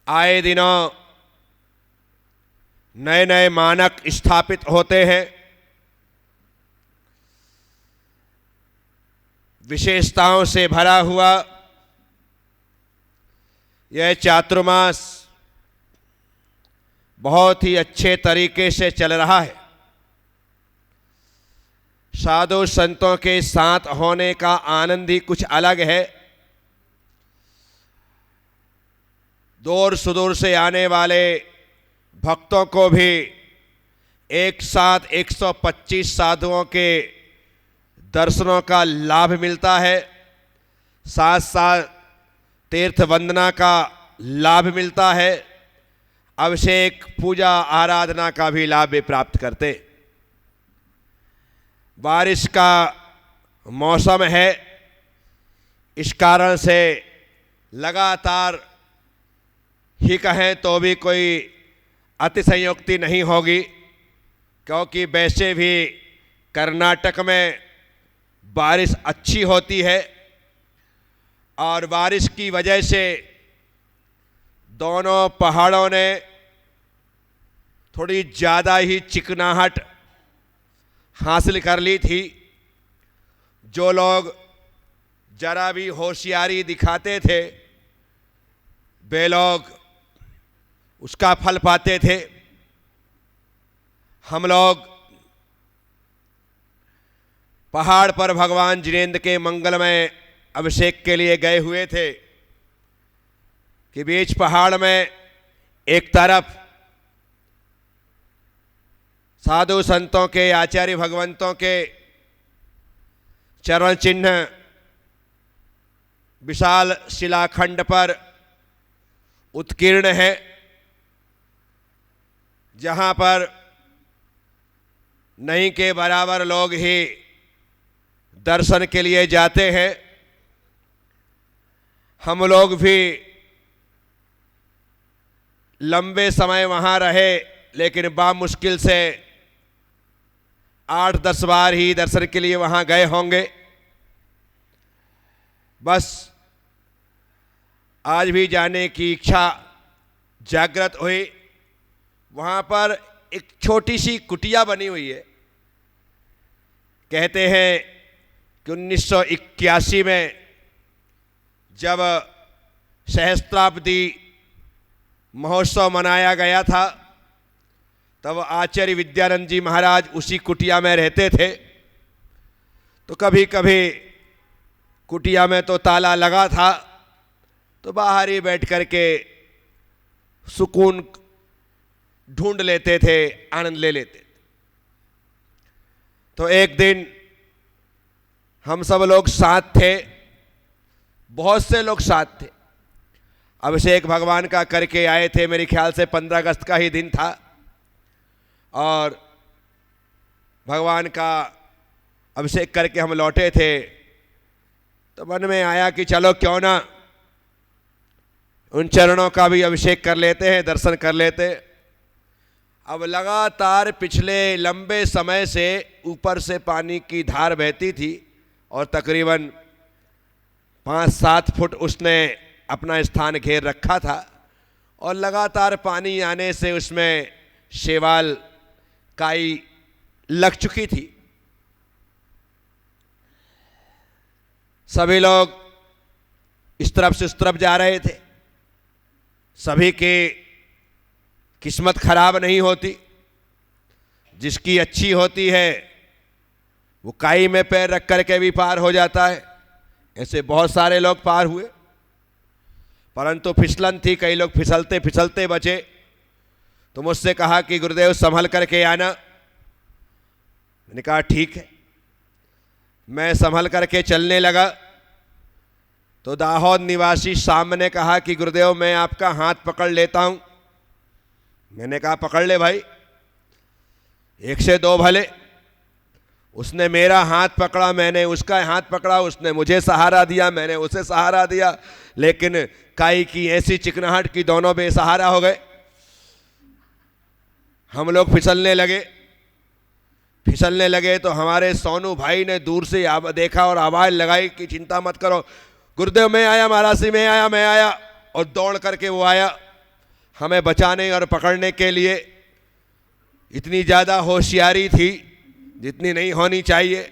आए दिनों नए नए मानक स्थापित होते हैं। विशेषताओं से भरा हुआ यह चातुर्मास बहुत ही अच्छे तरीके से चल रहा है। साधु संतों के साथ होने का आनंद ही कुछ अलग है। दूर सुदूर से आने वाले भक्तों को भी एक साथ 125 साधुओं के दर्शनों का लाभ मिलता है, साथ साथ तीर्थ वंदना का लाभ मिलता है, अभिषेक पूजा आराधना का भी लाभ भी प्राप्त करते। बारिश का मौसम है, इस कारण से लगातार ही कहें तो भी कोई अतिशयोक्ति नहीं होगी, क्योंकि वैसे भी कर्नाटक में बारिश अच्छी होती है और बारिश की वजह से दोनों पहाड़ों ने थोड़ी ज़्यादा ही चिकनाहट हासिल कर ली थी। जो लोग जरा भी होशियारी दिखाते थे वे लोग उसका फल पाते थे। हम लोग पहाड़ पर भगवान जिनेंद्र के मंगलमय अभिषेक के लिए गए हुए थे कि बीच पहाड़ में एक तरफ साधु संतों के, आचार्य भगवंतों के चरण चिन्ह विशाल शिलाखंड पर उत्कीर्ण है, जहां पर नहीं के बराबर लोग ही दर्शन के लिए जाते हैं। हम लोग भी लंबे समय वहां रहे, लेकिन मुश्किल से 8-10 बार ही दर्शन के लिए वहां गए होंगे। बस आज भी जाने की इच्छा जागृत हुई। वहां पर एक छोटी सी कुटिया बनी हुई है। कहते हैं कि 1981 में जब सहस्त्राब्दी महोत्सव मनाया गया था, तब आचार्य विद्यानंद जी महाराज उसी कुटिया में रहते थे। तो कभी कभी कुटिया में तो ताला लगा था, तो बाहर ही बैठ कर के सुकून ढूंढ लेते थे, आनंद ले लेते थे। तो एक दिन हम सब लोग साथ थे, बहुत से लोग साथ थे। अभिषेक भगवान का करके आए थे, मेरे ख्याल से 15 अगस्त का ही दिन था, और भगवान का अभिषेक करके हम लौटे थे। तो मन में आया कि चलो क्यों ना उन चरणों का भी अभिषेक कर लेते हैं, दर्शन कर लेते। अब लगातार पिछले लंबे समय से ऊपर से पानी की धार बहती थी और तकरीबन 5-7 फुट उसने अपना स्थान घेर रखा था, और लगातार पानी आने से उसमें शैवाल काई लग चुकी थी। सभी लोग इस तरफ से उस तरफ जा रहे थे। सभी की किस्मत खराब नहीं होती, जिसकी अच्छी होती है वो काई में पैर रख करके भी पार हो जाता है। ऐसे बहुत सारे लोग पार हुए, परंतु फिसलन थी, कई लोग फिसलते फिसलते बचे। तो मुझसे कहा कि गुरुदेव संभल करके आना। मैंने कहा ठीक है। मैं संभल करके चलने लगा तो दाहोद निवासी शाम ने कहा कि गुरुदेव मैं आपका हाथ पकड़ लेता हूं। मैंने कहा पकड़ ले भाई, 1 से 2 भले। उसने मेरा हाथ पकड़ा, मैंने उसका हाथ पकड़ा, उसने मुझे सहारा दिया, मैंने उसे सहारा दिया, लेकिन काई की ऐसी चिकनाहट की दोनों बेसहारा हो गए। हम लोग फिसलने लगे। फिसलने लगे तो हमारे सोनू भाई ने दूर से देखा और आवाज़ लगाई कि चिंता मत करो गुरुदेव, मैं आया, महाराज जी मैं आया। और दौड़ करके वो आया हमें बचाने और पकड़ने के लिए। इतनी ज़्यादा होशियारी थी जितनी नहीं होनी चाहिए।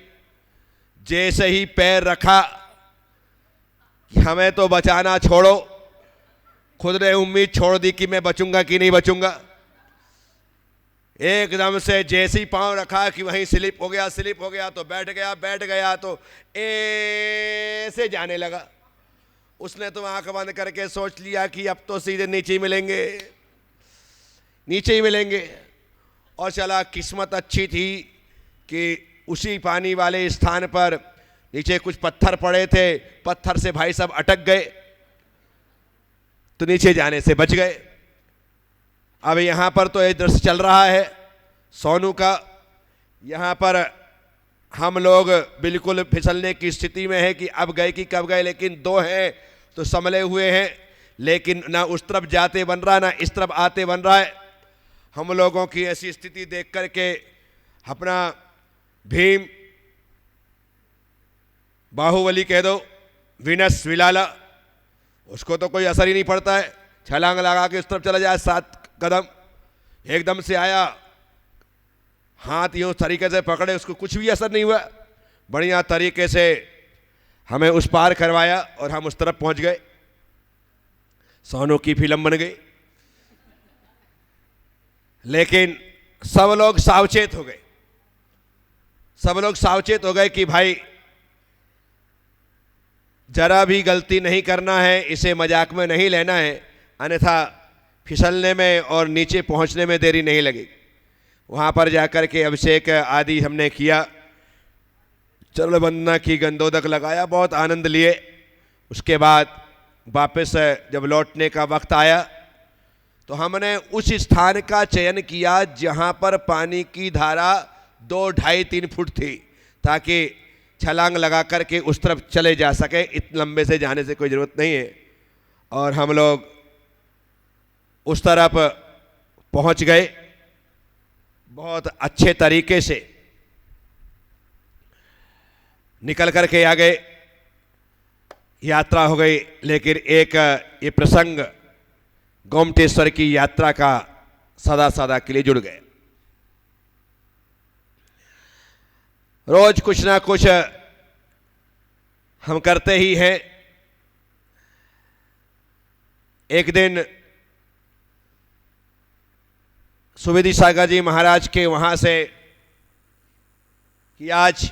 जैसे ही पैर रखा कि हमें तो बचाना छोड़ो, खुद ने उम्मीद छोड़ दी कि मैं बचूंगा कि नहीं बचूंगा। एकदम से जैसी पांव रखा कि वहीं स्लिप हो गया तो बैठ गया तो ऐसे जाने लगा। उसने तो आंख बंद करके सोच लिया कि अब तो सीधे नीचे ही मिलेंगे। और चला, किस्मत अच्छी थी कि उसी पानी वाले स्थान पर नीचे कुछ पत्थर पड़े थे, पत्थर से भाई साहब अटक गए तो नीचे जाने से बच गए। अब यहाँ पर तो ये दृश्य चल रहा है सोनू का। यहाँ पर हम लोग बिल्कुल फिसलने की स्थिति में है कि अब गए कि कब गए, लेकिन दो हैं तो संभले हुए हैं, लेकिन ना उस तरफ जाते बन रहा ना इस तरफ आते बन रहा है। हम लोगों की ऐसी स्थिति देख करके अपना भीम, बाहुबली कह दो, विनस विलाला, उसको तो कोई असर ही नहीं पड़ता है। छलांग लगा के उस तरफ चला जाए 7 कदम, एकदम से आया, हाथ यूं तरीके से पकड़े, उसको कुछ भी असर नहीं हुआ। बढ़िया तरीके से हमें उस पार करवाया और हम उस तरफ पहुंच गए। सोनू की फिल्म बन गई। लेकिन सब लोग सावचेत हो गए कि भाई जरा भी गलती नहीं करना है, इसे मजाक में नहीं लेना है, अन्यथा फिसलने में और नीचे पहुंचने में देरी नहीं लगेगी। वहाँ पर जाकर के अभिषेक आदि हमने किया, चरण वंदना की, गंधोदक लगाया, बहुत आनंद लिए। उसके बाद वापस जब लौटने का वक्त आया तो हमने उस स्थान का चयन किया जहाँ पर पानी की धारा 2, 2.5, 3 फुट थी, ताकि छलांग लगा करके उस तरफ चले जा सके। इतने लंबे से जाने से कोई ज़रूरत नहीं है। और हम लोग उस तरफ पहुंच गए, बहुत अच्छे तरीके से निकल करके आ गए, यात्रा हो गई। लेकिन एक ये प्रसंग गोमटेश्वर की यात्रा का सदा के लिए जुड़ गए। रोज कुछ ना कुछ हम करते ही हैं। एक दिन सुवेदी सागर जी महाराज के वहां से कि आज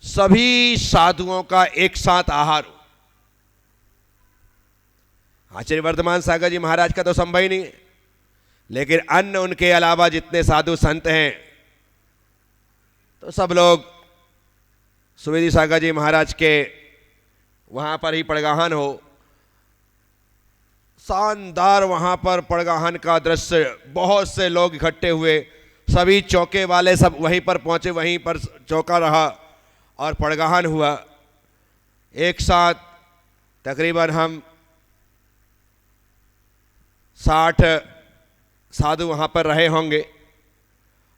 सभी साधुओं का एक साथ आहार हो। आचार्य वर्धमान सागर जी महाराज का तो संभव ही नहीं है, लेकिन अन्य उनके अलावा जितने साधु संत हैं तो सब लोग सुवेदी सागर जी महाराज के वहाँ पर ही पड़गाहन हो। शानदार वहाँ पर पड़गाहन का दृश्य, बहुत से लोग इकट्ठे हुए, सभी चौके वाले सब वहीं पर पहुँचे, वहीं पर चौका रहा और पड़गाहन हुआ। एक साथ तकरीबन हम 60 साधु वहाँ पर रहे होंगे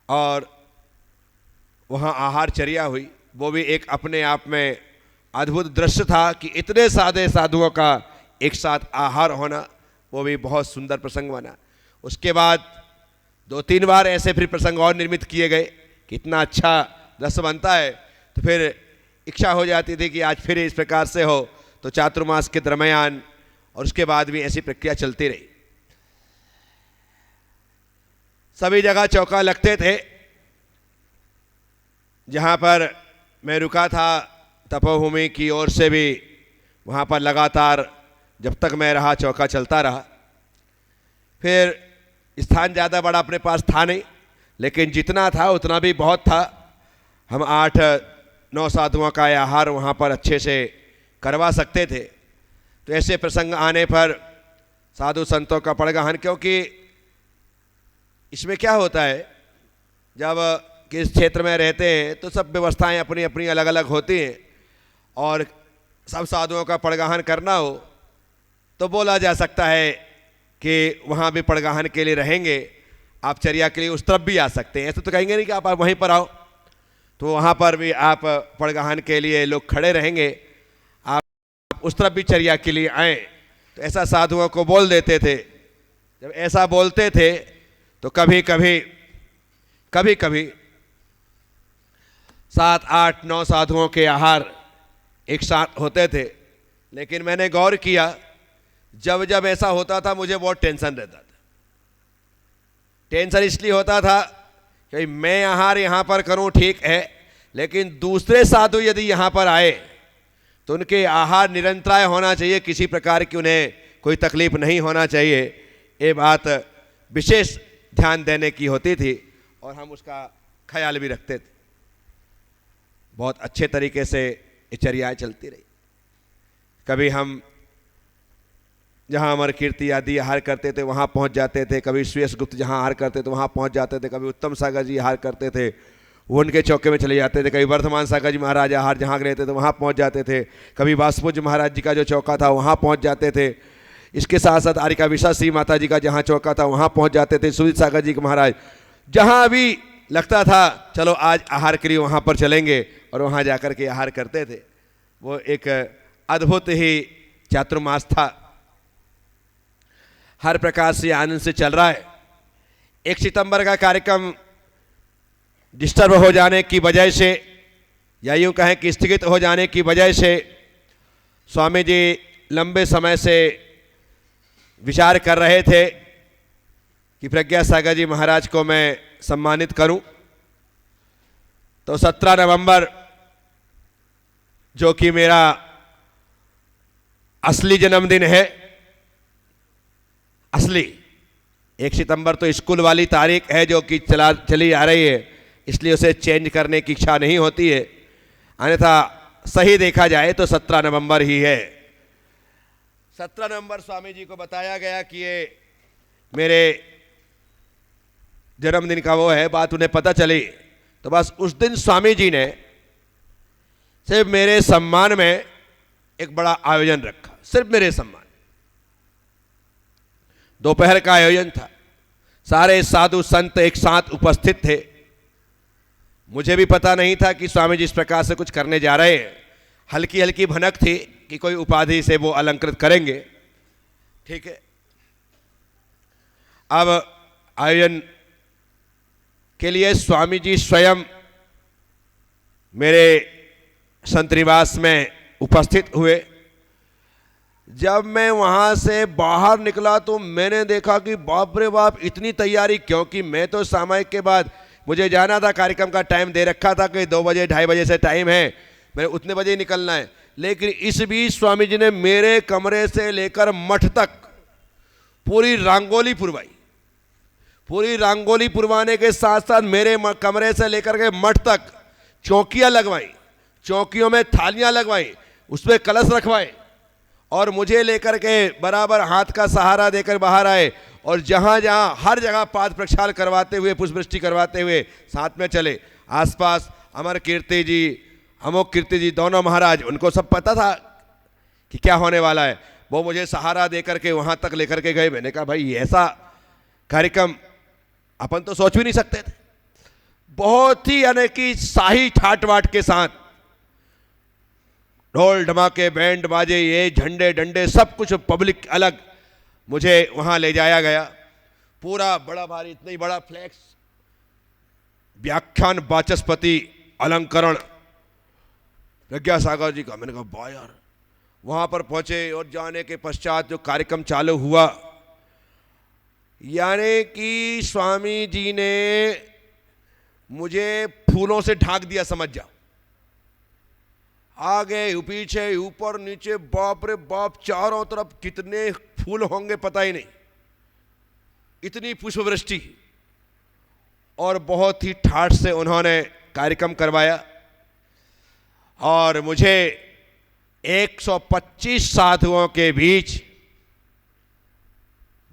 और वहाँ आहार चर्या हुई। वो भी एक अपने आप में अद्भुत दृश्य था कि इतने सादे साधुओं का एक साथ आहार होना, वो भी बहुत सुंदर प्रसंग बना। उसके बाद 2-3 बार ऐसे फिर प्रसंग और निर्मित किए गए। कितना अच्छा दृश्य बनता है। तो फिर इच्छा हो जाती थी कि आज फिर इस प्रकार से हो। तो चातुर्मास के दरमियान और उसके बाद भी ऐसी प्रक्रिया चलती रही। सभी जगह चौका लगते थे। जहाँ पर मैं रुका था तपोभूमि की ओर से भी वहाँ पर लगातार जब तक मैं रहा चौका चलता रहा। फिर स्थान ज़्यादा बड़ा अपने पास था नहीं, लेकिन जितना था उतना भी बहुत था। हम 8-9 साधुओं का आहार वहाँ पर अच्छे से करवा सकते थे। तो ऐसे प्रसंग आने पर साधु संतों का पड़गाहन, क्योंकि इसमें क्या होता है, जब किस क्षेत्र में रहते हैं तो सब व्यवस्थाएं अपनी अपनी अलग अलग होती हैं, और सब साधुओं का पड़गाहन करना हो तो बोला जा सकता है कि वहाँ भी पड़गाहन के लिए रहेंगे। आप चर्या के लिए उस तरफ भी आ सकते हैं। ऐसे तो कहेंगे नहीं कि आप वहीं पर आओ, तो वहाँ पर भी आप पड़गहान के लिए लोग खड़े रहेंगे, आप उस तरफ भी चर्या के लिए आए। तो ऐसा साधुओं को बोल देते थे। जब ऐसा बोलते थे तो कभी कभी 7, 8, 9 साधुओं के आहार एक साथ होते थे। लेकिन मैंने गौर किया, जब जब ऐसा होता था मुझे बहुत टेंशन रहता था। टेंशन इसलिए होता था कि मैं आहार यहाँ पर करूँ ठीक है, लेकिन दूसरे साधु यदि यहाँ पर आए तो उनके आहार निरंतराय होना चाहिए, किसी प्रकार की उन्हें कोई तकलीफ नहीं होना चाहिए। ये बात विशेष ध्यान देने की होती थी और हम उसका ख्याल भी रखते थे। बहुत अच्छे तरीके से ये चर्याएँ चलती रही। कभी हम जहाँ अमर कीर्ति आदि आहार करते थे वहाँ पहुँच जाते थे, कभी सुयश गुप्त जहाँ आहार करते थे वहाँ पहुँच जाते थे, कभी उत्तम सागर जी आहार करते थे वो उनके चौके में चले जाते थे, कभी वर्धमान सागर जी महाराज आहार जहाँ रहते थे वहाँ पहुँच जाते थे, कभी वासुपूज्य महाराज जी का जो चौका था वहाँ पहुँच जाते थे। इसके साथ साथ आरिका विशासी माता जी का जहाँ चौका था वहाँ पहुँच जाते थे। सुजीत सागर जी के महाराज जहाँ भी लगता था चलो आज आहार के लिए वहाँ पर चलेंगे और वहाँ जाकर के आहार करते थे। वो एक अद्भुत ही चातुर्मास था, हर प्रकार से आनंद से चल रहा है। 1 सितंबर का कार्यक्रम डिस्टर्ब हो जाने की वजह से, या यूँ कहें कि स्थगित हो जाने की वजह से, स्वामी जी लंबे समय से विचार कर रहे थे कि प्रज्ञा सागर जी महाराज को मैं सम्मानित करूं। तो 17 नवंबर जो कि मेरा असली जन्मदिन है, असली 1 सितंबर तो स्कूल वाली तारीख है जो कि चली आ रही है, इसलिए उसे चेंज करने की इच्छा नहीं होती है। अन्यथा सही देखा जाए तो 17 नवंबर ही है। 17 नवंबर स्वामी जी को बताया गया कि ये मेरे जन्मदिन का वो है, बात उन्हें पता चली तो बस उस दिन स्वामी जी ने सिर्फ मेरे सम्मान में एक बड़ा आयोजन रखा, सिर्फ मेरे सम्मान। दोपहर का आयोजन था, सारे साधु संत एक साथ उपस्थित थे। मुझे भी पता नहीं था कि स्वामी जी इस प्रकार से कुछ करने जा रहे हैं। हल्की हल्की भनक थी कि कोई उपाधि से वो अलंकृत करेंगे, ठीक है। अब आयोजन के लिए स्वामी जी स्वयं मेरे संत निवास में उपस्थित हुए। जब मैं वहाँ से बाहर निकला तो मैंने देखा कि बाप रे बाप, इतनी तैयारी, क्योंकि मैं तो सामायिक के बाद मुझे जाना था, कार्यक्रम का टाइम दे रखा था कि 2 बजे 2:30 बजे से टाइम है, मैंने उतने बजे ही निकलना है। लेकिन इस बीच स्वामी जी ने मेरे कमरे से लेकर मठ तक पूरी रंगोली पुरवाई। पूरी रंगोली पुरवाने के साथ साथ मेरे कमरे से लेकर के मठ तक चौकियाँ लगवाई, चौकियों में थालियाँ लगवाई, उसमें कलश रखवाए और मुझे लेकर के बराबर हाथ का सहारा देकर बाहर आए और जहाँ जहाँ हर जगह पाद प्रक्षाल करवाते हुए, पुष्पवृष्टि करवाते हुए साथ में चले। आसपास अमर कीर्ति जी, अमोक कीर्ति जी, दोनों महाराज, उनको सब पता था कि क्या होने वाला है। वो मुझे सहारा देकर के वहाँ तक लेकर के गए। मैंने कहा भाई ऐसा कार्यक्रम अपन तो सोच भी नहीं सकते थे। बहुत ही यानी कि शाही ठाट वाट के साथ ढोल धमाके, बैंड बाजे, ये झंडे डंडे सब कुछ, पब्लिक अलग, मुझे वहाँ ले जाया गया। पूरा बड़ा भारी, इतना ही बड़ा फ्लैक्स, व्याख्यान वाचस्पति अलंकरण प्रज्ञा सागर जी का। मैंने कहा वाह यार। वहाँ पर पहुँचे और जाने के पश्चात जो कार्यक्रम चालू हुआ, यानी कि स्वामी जी ने मुझे फूलों से ढाक दिया, समझ जाओ। आगे पीछे ऊपर नीचे, बाप रे बाप, चारों तरफ कितने फूल होंगे पता ही नहीं, इतनी पुष्पवृष्टि। और बहुत ही ठाठ से उन्होंने कार्यक्रम करवाया और मुझे 125 साधुओं के बीच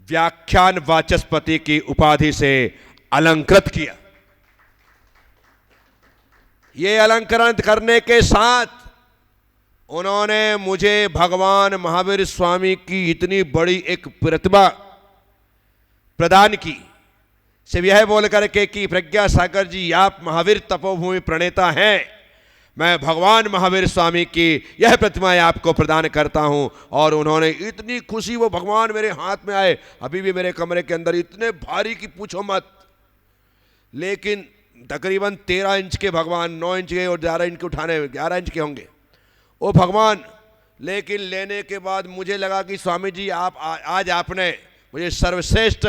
व्याख्यान वाचस्पति की उपाधि से अलंकृत किया। ये अलंकरण करने के साथ उन्होंने मुझे भगवान महावीर स्वामी की इतनी बड़ी एक प्रतिभा प्रदान की। सिर्फ यह बोल करके कि प्रज्ञा सागर जी आप महावीर तपोभूमि प्रणेता हैं, मैं भगवान महावीर स्वामी की यह प्रतिमाएं आपको प्रदान करता हूं। और उन्होंने इतनी खुशी, वो भगवान मेरे हाथ में आए, अभी भी मेरे कमरे के अंदर इतने भारी कि पूछो मत, लेकिन तकरीबन 13 इंच के भगवान, 9 इंच के और 11 इंच के उठाने, 11 इंच के होंगे वो भगवान। लेकिन लेने के बाद मुझे लगा कि स्वामी जी आप आज आपने मुझे सर्वश्रेष्ठ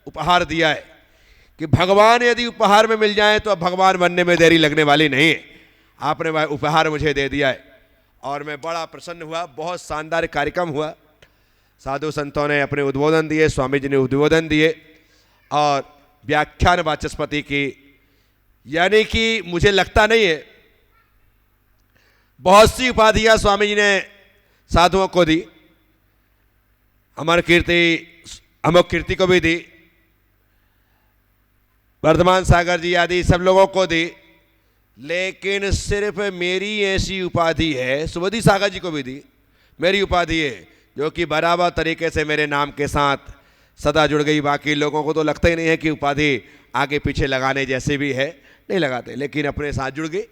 उपहार दिया है, कि भगवान यदि उपहार में मिल जाए तो अब भगवान बनने में देरी लगने वाली नहीं है। आपने वह उपहार मुझे दे दिया है और मैं बड़ा प्रसन्न हुआ। बहुत शानदार कार्यक्रम हुआ, साधु संतों ने अपने उद्बोधन दिए, स्वामी जी ने उद्बोधन दिए और व्याख्यान वाचस्पति की, यानी कि मुझे लगता नहीं है, बहुत सी उपाधियां स्वामी जी ने साधुओं को दी, अमर कीर्ति, अमोघ कीर्ति को भी दी, वर्धमान सागर जी आदि सब लोगों को दी, लेकिन सिर्फ मेरी ऐसी उपाधि है, सुबोधि सागर जी को भी दी, मेरी उपाधि है जो कि बराबर तरीके से मेरे नाम के साथ सदा जुड़ गई। बाकी लोगों को तो लगता ही नहीं है कि उपाधि आगे पीछे लगाने जैसे भी है, नहीं लगाते, लेकिन अपने साथ जुड़ गई।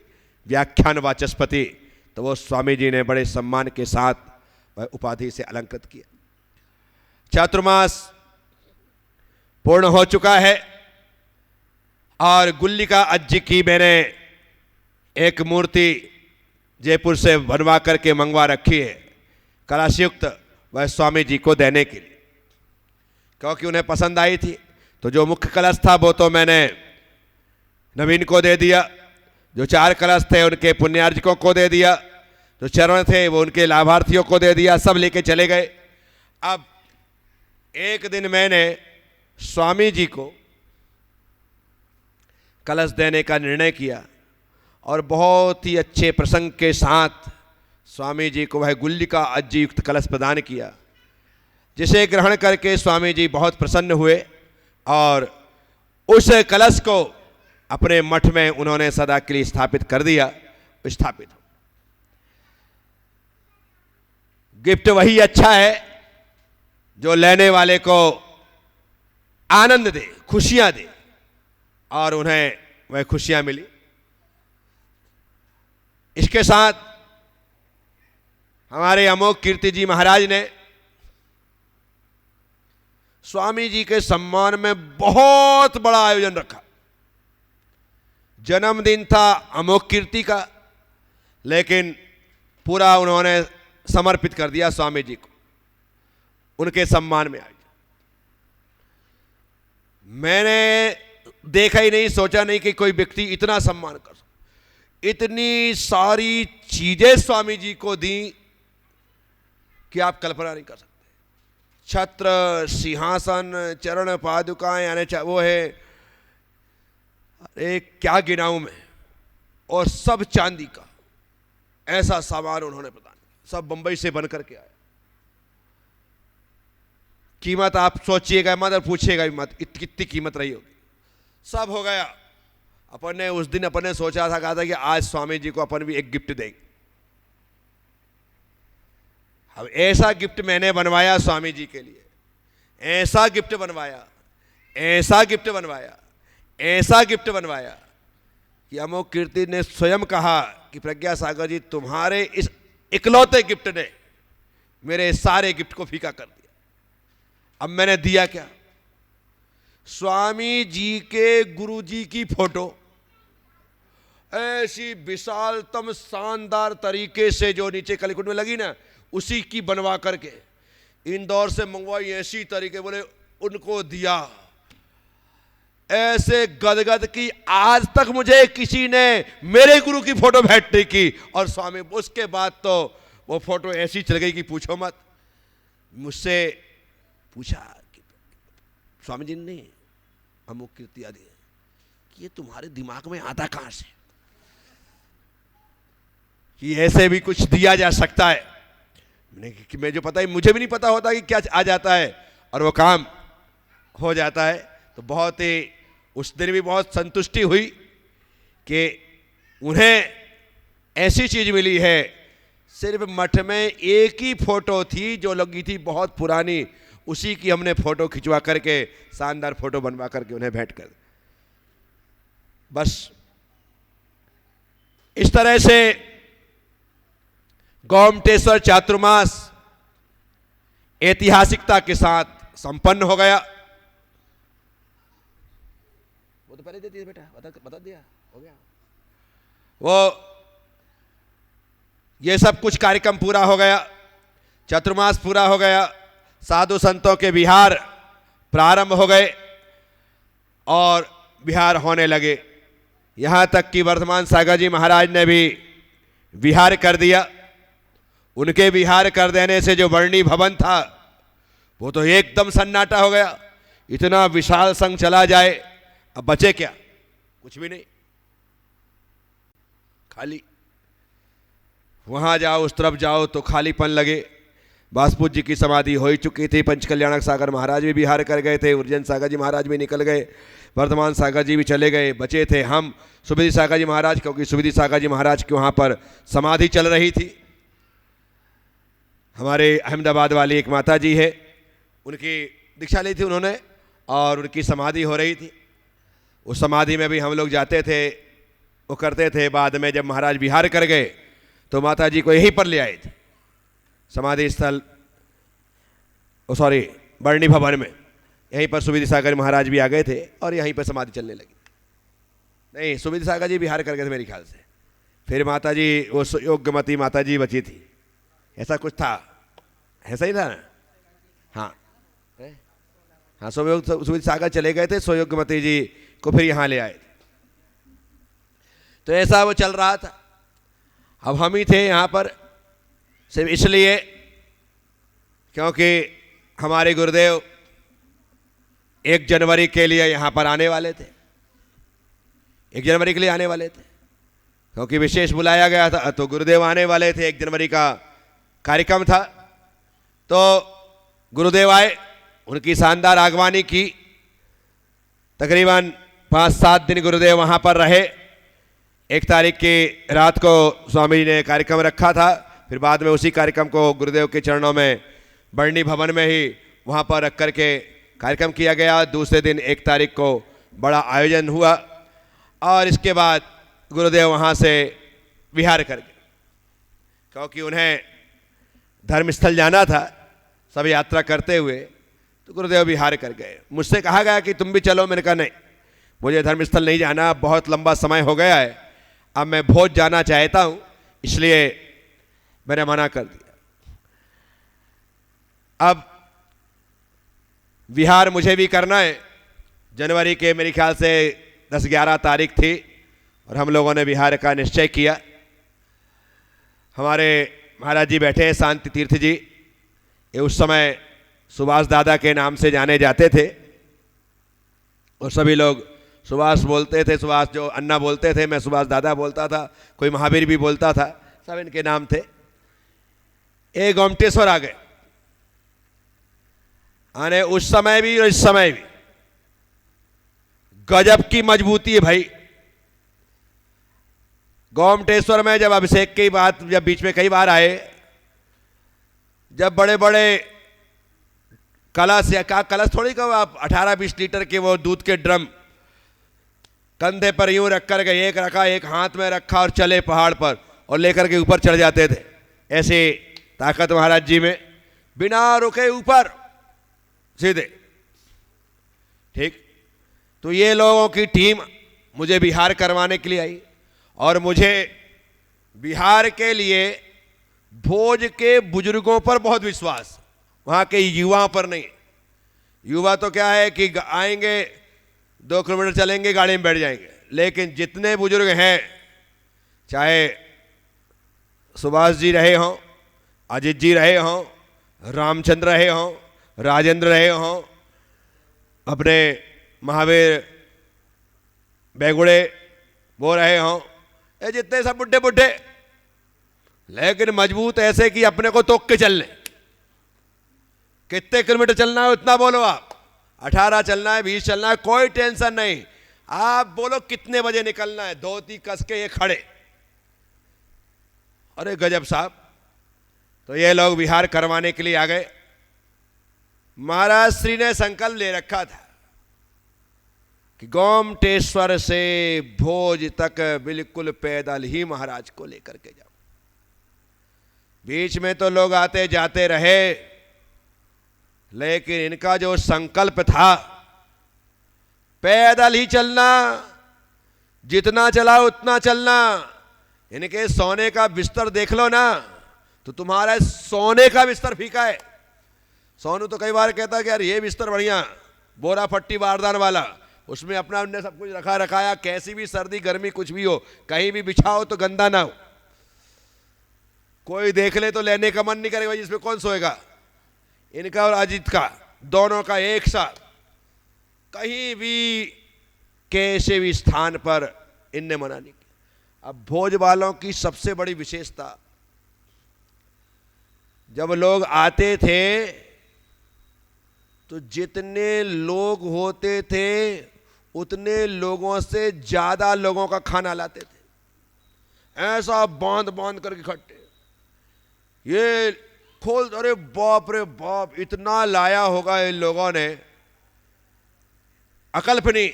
व्याख्यान वाचस्पति, तो वो स्वामी जी ने बड़े सम्मान के साथ वह उपाधि से अलंकृत किया। चातुर्मास पूर्ण हो चुका है और गुल्लिका अज्जी की मैंने एक मूर्ति जयपुर से बनवा करके मंगवा रखी है, कलशयुक्त, वह स्वामी जी को देने के लिए, क्योंकि उन्हें पसंद आई थी। तो जो मुख्य कलश था वो तो मैंने नवीन को दे दिया, जो 4 कलश थे उनके पुण्यार्जकों को दे दिया, जो चरण थे वो उनके लाभार्थियों को दे दिया, सब लेके चले गए। अब एक दिन मैंने स्वामी जी को कलश देने का निर्णय किया और बहुत ही अच्छे प्रसंग के साथ स्वामी जी को वह गुल्लिका अज्जी युक्त कलश प्रदान किया, जिसे ग्रहण करके स्वामी जी बहुत प्रसन्न हुए और उस कलश को अपने मठ में उन्होंने सदा के लिए स्थापित कर दिया। स्थापित गिफ्ट वही अच्छा है जो लेने वाले को आनंद दे, खुशियां दे, और उन्हें वह खुशियां मिली। इसके साथ हमारे अमोघ कीर्ति जी महाराज ने स्वामी जी के सम्मान में बहुत बड़ा आयोजन रखा। जन्मदिन था अमोघ कीर्ति का, लेकिन पूरा उन्होंने समर्पित कर दिया स्वामी जी को, उनके सम्मान में आयोजन। मैंने देखा ही नहीं, सोचा नहीं कि कोई व्यक्ति इतना सम्मान कर सकता। इतनी सारी चीजें स्वामी जी को दी कि आप कल्पना नहीं कर सकते। छत्र, सिंहासन, चरण पादुकाएं, यानी वो है, अरे क्या गिनाऊं मैं, और सब चांदी का ऐसा सामान उन्होंने प्रदान किया, सब बंबई से बन करके आया। कीमत आप सोचिएगा मत और पूछिएगा भी मत, कितनी कीमत रही होगी। सब हो गया। अपन ने उस दिन अपन ने सोचा था, कहा था कि आज स्वामी जी को अपन भी एक गिफ्ट देंगे। अब ऐसा गिफ्ट मैंने बनवाया स्वामी जी के लिए, ऐसा गिफ्ट बनवाया, ऐसा गिफ्ट बनवाया, ऐसा गिफ्ट बनवाया कि अमोघ कीर्ति ने स्वयं कहा कि प्रज्ञा सागर जी, तुम्हारे इस इकलौते गिफ्ट ने मेरे सारे गिफ्ट को फीका कर दिया। अब मैंने दिया क्या? स्वामी जी के गुरु जी की फोटो ऐसी विशालतम शानदार तरीके से जो नीचे कलिकुट में लगी ना, उसी की बनवा करके इंदौर से मंगवाई, ऐसी तरीके, बोले उनको दिया। ऐसे गदगद की आज तक मुझे किसी ने मेरे गुरु की फोटो भेंट नहीं की। और स्वामी, उसके बाद तो वो फोटो ऐसी चल गई कि पूछो मत। मुझसे पूछा कि स्वामी जी ने अमोघ कीर्ति आदि कि ये तुम्हारे दिमाग में आता कहां से कि ऐसे भी कुछ दिया जा सकता है? कि मैं जो पता है, मुझे भी नहीं पता होता कि क्या आ जाता है और वो काम हो जाता है। तो बहुत ही उस दिन भी बहुत संतुष्टि हुई कि उन्हें ऐसी चीज मिली है। सिर्फ मठ में एक ही फोटो थी जो लगी थी बहुत पुरानी, उसी की हमने फोटो खिंचवा करके शानदार फोटो बनवा करके उन्हें भेंट कर। बस इस तरह से गोमटेश्वर चातुर्मास ऐतिहासिकता के साथ संपन्न हो गया। वो तो पहले दे दिया बेटा, बता दिया, हो गया वो। ये सब कुछ कार्यक्रम पूरा हो गया, चातुर्मास पूरा हो गया, साधु संतों के विहार प्रारंभ हो गए और विहार होने लगे। यहाँ तक कि वर्धमान सागर जी महाराज ने भी विहार कर दिया। उनके विहार कर देने से जो वर्णी भवन था वो तो एकदम सन्नाटा हो गया। इतना विशाल संघ चला जाए, अब बचे क्या? कुछ भी नहीं, खाली। वहां जाओ, उस तरफ जाओ तो खालीपन लगे। बासपुर जी की समाधि हो ही चुकी थी, पंचकल्याणक सागर महाराज भी विहार कर गए थे, उर्जन सागर जी महाराज भी निकल गए, वर्धमान सागर जी भी चले गए, बचे थे हम सुबुद्धि सागर जी महाराज, क्योंकि सुबुद्धि सागर जी महाराज के वहाँ पर समाधि चल रही थी। हमारे अहमदाबाद वाली एक माता जी है, उनकी दीक्षा ली थी उन्होंने और उनकी समाधि हो रही थी। उस समाधि में भी हम लोग जाते थे, वो करते थे। बाद में जब महाराज विहार कर गए तो माता जी को यहीं पर ले आए थे समाधि स्थल, बरनी भवन में। यहीं पर सुबुद्धि सागर महाराज भी आ गए थे और यहीं पर समाधि चलने लगी। नहीं, सुबुद्धि सागर जी विहार कर गए थे मेरे ख्याल से। फिर माता जी, वो योग्यमती माता जी बची थी, ऐसा कुछ था, ऐसा ही था ना? हाँ हाँ, सुबुद्धि सागर चले गए थे, सोयोग्यमती जी को फिर यहाँ ले आए। तो ऐसा वो चल रहा था। अब हम ही थे यहाँ पर सिर्फ इसलिए क्योंकि हमारे गुरुदेव 1 जनवरी के लिए यहाँ पर आने वाले थे। 1 जनवरी के लिए आने वाले थे क्योंकि विशेष बुलाया गया था, तो गुरुदेव आने वाले थे। 1 जनवरी का कार्यक्रम था, तो गुरुदेव आए, उनकी शानदार आगवानी की। तकरीबन 5-7 दिन गुरुदेव वहाँ पर रहे। 1 तारीख की रात को स्वामी जी ने कार्यक्रम रखा था, फिर बाद में उसी कार्यक्रम को गुरुदेव के चरणों में बरनी भवन में ही वहाँ पर रख करके कार्यक्रम किया गया। दूसरे दिन 1 तारीख को बड़ा आयोजन हुआ और इसके बाद गुरुदेव वहाँ से विहार कर गए, क्योंकि उन्हें धर्मस्थल जाना था सब यात्रा करते हुए, तो गुरुदेव विहार कर गए। मुझसे कहा गया कि तुम भी चलो, मैंने कहा नहीं, मुझे धर्मस्थल नहीं जाना, बहुत लंबा समय हो गया है, अब मैं भोज जाना चाहता हूँ, इसलिए मैंने मना कर दिया। अब विहार मुझे भी करना है। जनवरी के मेरे ख्याल से 10-11 तारीख थी और हम लोगों ने विहार का निश्चय किया। हमारे महाराज जी बैठे हैं, शांति तीर्थ जी, ये उस समय सुभाष दादा के नाम से जाने जाते थे और सभी लोग सुभाष बोलते थे, सुभाष जो अन्ना बोलते थे, मैं सुभाष दादा बोलता था, कोई महावीर भी बोलता था, सब इनके नाम थे। ये गोमटेश्वर आ गए, आने उस समय भी और इस समय भी गजब की मजबूती है भाई। गोमटेश्वर में जब अभिषेक की बात, जब बीच में कई बार आए, जब बड़े बड़े कलश या का कलश थोड़ी कहो आप, 18-20 लीटर के वो दूध के ड्रम कंधे पर यूं रख कर के, एक रखा, एक हाथ में रखा और चले पहाड़ पर और लेकर के ऊपर चढ़ जाते थे। ऐसे ताकत महाराज जी में, बिना रुके ऊपर सीधे। ठीक, तो ये लोगों की टीम मुझे बिहार करवाने के लिए आई और मुझे बिहार के लिए भोज के बुजुर्गों पर बहुत विश्वास, वहाँ के युवाओं पर नहीं। युवा तो क्या है कि आएंगे 2 किलोमीटर चलेंगे, गाड़ी में बैठ जाएंगे, लेकिन जितने बुजुर्ग हैं, चाहे सुभाष जी रहे हों, अजित जी रहे हों, रामचंद्र रहे हों, राजेंद्र रहे हों, अपने महावीर बेगुड़े वो रहे हों, ये जितने सब बुढ़े बुढ़े, लेकिन मजबूत ऐसे कि अपने को तोक के चल ले। कितने किलोमीटर चलना है उतना बोलो आप, 18 चलना है, 20 चलना है, कोई टेंशन नहीं। आप बोलो कितने बजे निकलना है, धोती कस के ये खड़े। अरे गजब साहब। तो ये लोग विहार करवाने के लिए आ गए महाराज श्री ने संकल्प ले रखा था कि गोमटेश्वर से भोज तक बिल्कुल पैदल ही महाराज को लेकर के जाओ। बीच में तो लोग आते जाते रहे, लेकिन इनका जो संकल्प था पैदल ही चलना, जितना चला उतना चलना। इनके सोने का बिस्तर देख लो ना, तो तुम्हारा सोने का बिस्तर फीका है। सोनू तो कई बार कहता है कि यार ये बिस्तर बढ़िया, बोरा फट्टी बारदान वाला, उसमें अपना उनने सब कुछ रखा रखाया, कैसी भी सर्दी गर्मी कुछ भी हो, कहीं भी बिछाओ तो गंदा ना हो, कोई देख ले तो लेने का मन नहीं करेगा, इसमें कौन सोएगा। इनका और अजीत का दोनों का एक साथ कहीं भी कैसे भी स्थान पर इनने मना नहीं किया। अब भोज वालों की सबसे बड़ी विशेषता, जब लोग आते थे तो जितने लोग होते थे उतने लोगों से ज्यादा लोगों का खाना लाते थे, ऐसा बांध बांध करके इकट्ठे। ये खोल, अरे बाप रे बाप, इतना लाया होगा इन लोगों ने, अकल्पनीय,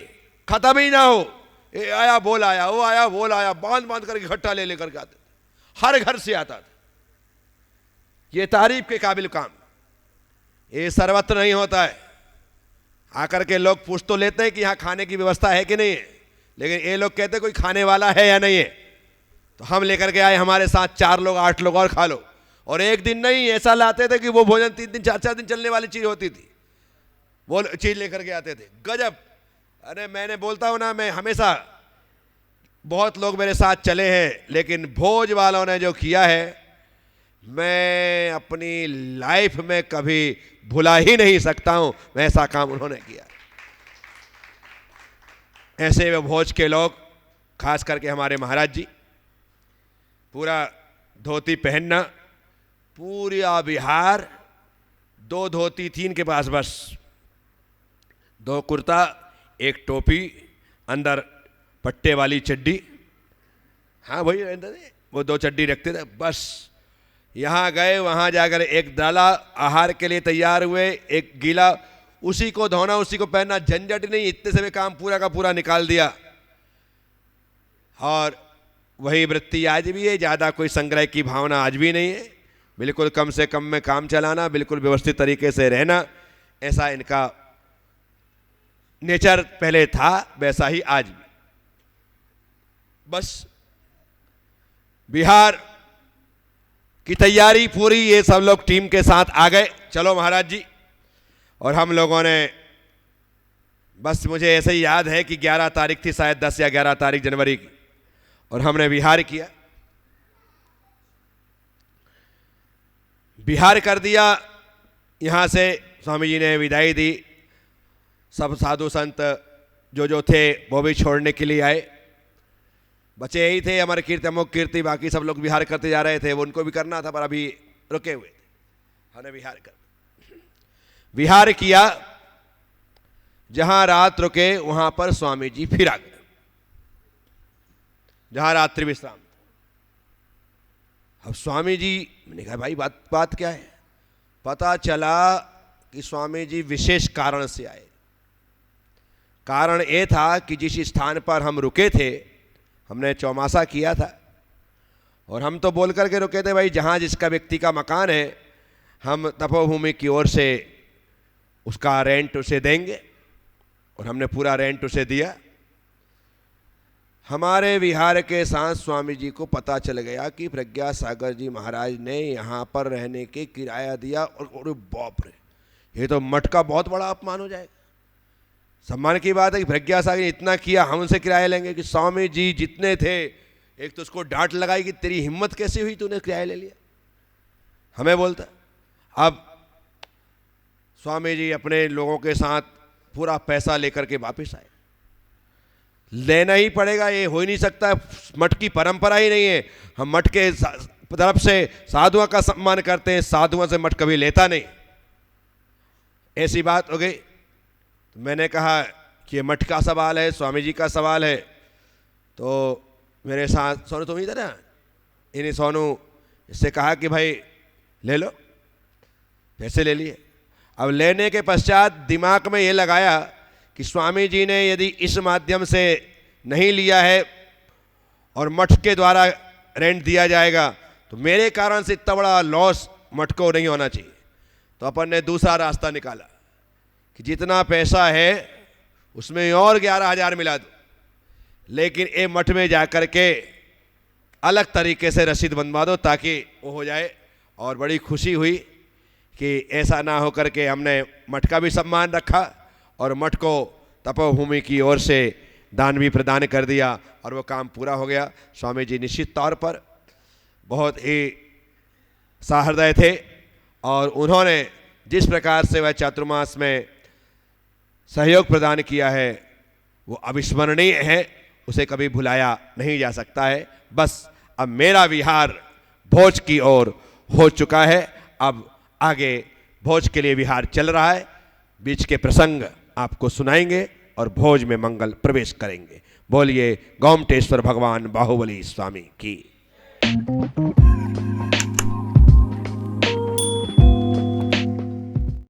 खत्म ही ना हो। ये आया बोल आया, वो आया बोल आया, बांध बांध करके इकट्ठा ले लेकर के आते थे, हर घर से आता था। ये तारीफ के काबिल काम, ये सर्वत्र नहीं होता है। आकर के लोग पूछ तो लेते हैं कि यहाँ खाने की व्यवस्था है कि नहीं है, लेकिन ये लोग कहते कोई खाने वाला है या नहीं है। तो हम लेकर के आए, हमारे साथ 4 लोग 8 लोग और खा लो। और एक दिन नहीं, ऐसा लाते थे कि वो भोजन 3 दिन 4 दिन चलने वाली चीज होती थी, वो चीज लेकर के आते थे। गजब। अरे मैंने बोलता हूं ना, मैं हमेशा, बहुत लोग मेरे साथ चले हैं, लेकिन भोज वालों ने जो किया है मैं अपनी लाइफ में कभी भुला ही नहीं सकता हूं। ऐसा काम उन्होंने किया। ऐसे वे भोज के लोग, खास करके हमारे महाराज जी, पूरा धोती पहनना, पूरा बिहार 2 धोती 3 के पास, बस 2 कुर्ता 1 टोपी, अंदर पट्टे वाली चड्डी। हाँ भाई, वो 2 चड्डी रखते थे बस। यहाँ गए, वहाँ जाकर एक डाला आहार के लिए तैयार हुए, एक गीला, उसी को धोना उसी को पहनना, झंझट नहीं। इतने से काम पूरा का पूरा निकाल दिया। और वही वृत्ति आज भी है, ज़्यादा कोई संग्रह की भावना आज भी नहीं है। बिल्कुल कम से कम में काम चलाना, बिल्कुल व्यवस्थित तरीके से रहना, ऐसा इनका नेचर पहले था, वैसा ही आज भी। बस बिहार की तैयारी पूरी, ये सब लोग टीम के साथ आ गए, चलो महाराज जी। और हम लोगों ने, बस मुझे ऐसे ही याद है कि 11 तारीख थी शायद, 10 या 11 तारीख जनवरी की, और हमने विहार किया। विहार कर दिया। यहाँ से स्वामी जी ने विदाई दी। सब साधु संत जो थे वो भी छोड़ने के लिए आए। बचे यही थे अमर कीर्ति, अमुक कीर्ति, बाकी सब लोग विहार करते जा रहे थे। वो उनको भी करना था, पर अभी रुके हुए थे। हमने विहार किया। जहां रात रुके वहां पर स्वामी जी फिर आ गए, जहां रात्रि विश्राम था। अब स्वामी जी, मैंने कहा भाई बात क्या है। पता चला कि स्वामी जी विशेष कारण से आए। कारण ये था कि जिस स्थान पर हम रुके थे, हमने चौमासा किया था, और हम तो बोल करके रुके थे भाई जहाँ जिसका व्यक्ति का मकान है, हम तपोभूमि की ओर से उसका रेंट उसे देंगे, और हमने पूरा रेंट उसे दिया। हमारे विहार के साथ स्वामी जी को पता चल गया कि प्रज्ञा सागर जी महाराज ने यहाँ पर रहने के किराया दिया। और बाप रे, ये तो मठ का बहुत बड़ा अपमान हो जाएगा। सम्मान की बात है कि प्रज्ञा सागर ने इतना किया, हम उनसे किराया लेंगे। कि स्वामी जी जितने थे, एक तो उसको डांट लगाई कि तेरी हिम्मत कैसे हुई, तूने किराया ले लिया। हमें बोलता। अब स्वामी जी अपने लोगों के साथ पूरा पैसा लेकर के वापस आए। लेना ही पड़ेगा, ये हो ही नहीं सकता, मठ की परंपरा ही नहीं है। हम मठ के तरफ से साधुओं का सम्मान करते हैं, साधुओं से मठ कभी लेता नहीं। ऐसी बात हो गई। तो मैंने कहा कि ये मठ का सवाल है, स्वामी जी का सवाल है। तो मेरे साथ सोनू, तुम ही था ना, इन्हें सोनू इससे कहा कि भाई ले लो, पैसे ले लिए। अब लेने के पश्चात दिमाग में ये लगाया कि स्वामी जी ने यदि इस माध्यम से नहीं लिया है और मठ के द्वारा रेंट दिया जाएगा तो मेरे कारण से इतना बड़ा लॉस मठ को नहीं होना चाहिए। तो अपन ने दूसरा रास्ता निकाला कि जितना पैसा है उसमें और 11,000 मिला दो, लेकिन ये मठ में जाकर के अलग तरीके से रसीद बनवा दो ताकि वो हो जाए। और बड़ी खुशी हुई कि ऐसा ना हो करके हमने मठ का भी सम्मान रखा और मठ को तपोभूमि की ओर से दान भी प्रदान कर दिया और वो काम पूरा हो गया। स्वामी जी निश्चित तौर पर बहुत ही सहृदय थे और उन्होंने जिस प्रकार से वह चातुर्मास में सहयोग प्रदान किया है वो अविस्मरणीय है, उसे कभी भुलाया नहीं जा सकता है। बस अब मेरा विहार भोज की ओर हो चुका है, अब आगे भोज के लिए विहार चल रहा है। बीच के प्रसंग आपको सुनाएंगे और भोज में मंगल प्रवेश करेंगे। बोलिए गोमटेश्वर भगवान बाहुबली स्वामी की।